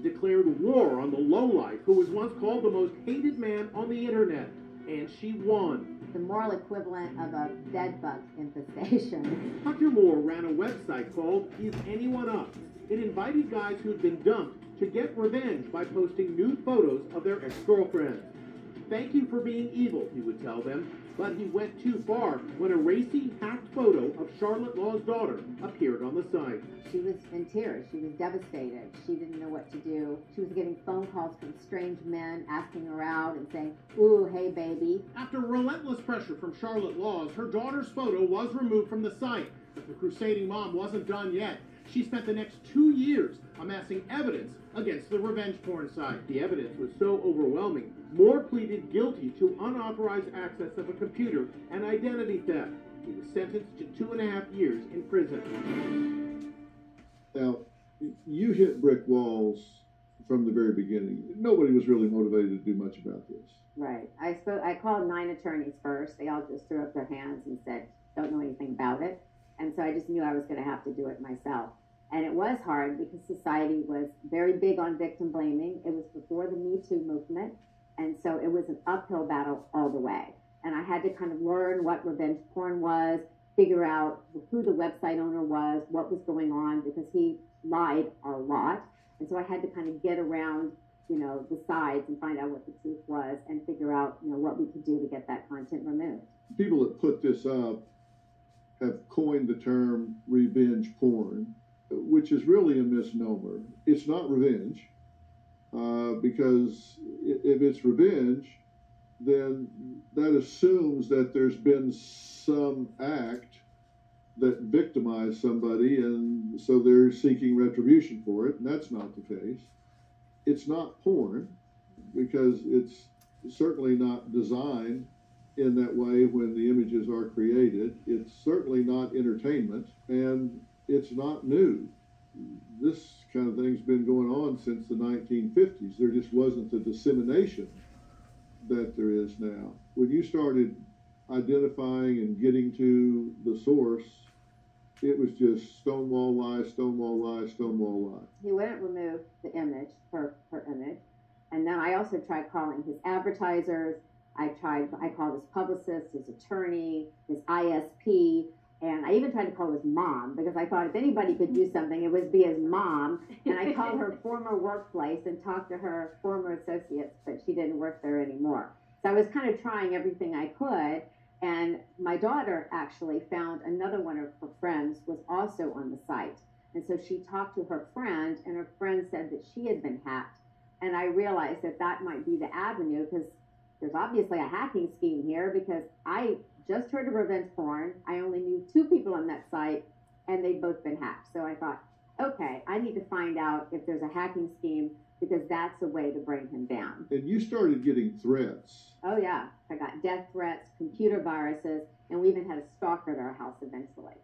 declared war on the lowlife who was once called the most hated man on the internet, and she won. The moral equivalent of a bedbug infestation. Dr. Moore ran a website called Is Anyone Up? It invited guys who'd been dumped to get revenge by posting nude photos of their ex-girlfriends. Thank you for being evil, he would tell them, but he went too far when a racy, hacked photo of Charlotte Law's daughter appeared on the site. She was in tears. She was devastated. She didn't know what to do. She was getting phone calls from strange men asking her out and saying, "Ooh, hey, baby." After relentless pressure from Charlotte Laws, her daughter's photo was removed from the site. But the crusading mom wasn't done yet. She spent the next 2 years amassing evidence against the revenge porn site. The evidence was so overwhelming, Moore pleaded guilty to unauthorized access of a computer and identity theft. He was sentenced to 2.5 years in prison. Now, you hit brick walls from the very beginning. Nobody was really motivated to do much about this. Right. I called 9 attorneys first. They all just threw up their hands and said, don't know anything about it. And so I just knew I was going to have to do it myself. And it was hard because society was very big on victim blaming. It was before the Me Too movement. And so it was an uphill battle all the way. And I had to kind of learn what revenge porn was, figure out who the website owner was, what was going on, because he lied a lot. And so I had to kind of get around, the sides and find out what the truth was and figure out, what we could do to get that content removed. People that put this up have coined the term revenge porn, which is really a misnomer. It's not revenge, because if it's revenge, then that assumes that there's been some act that victimized somebody, and so they're seeking retribution for it, and that's not the case. It's not porn, because it's certainly not designed in that way when the images are created. It's certainly not entertainment, and it's not new. This kind of thing's been going on since the 1950s. There just wasn't the dissemination that there is now. When you started identifying and getting to the source, it was just stonewall lie, stonewall lie, stonewall lie. He wouldn't remove the image, her image. And then I also tried calling his advertisers. I called his publicist, his attorney, his ISP, and I even tried to call his mom, because I thought if anybody could do something, it would be his mom. And I called her former workplace and talked to her former associates, but she didn't work there anymore. So I was kind of trying everything I could. And my daughter actually found another one of her friends was also on the site. And so she talked to her friend, and her friend said that she had been hacked. And I realized that that might be the avenue, because there's obviously a hacking scheme here, because I just heard of revenge porn. I only knew 2 people on that site, and they'd both been hacked. So I thought, okay, I need to find out if there's a hacking scheme, because that's a way to bring him down. And you started getting threats. Oh, yeah. I got death threats, computer viruses, and we even had a stalker at our house eventually.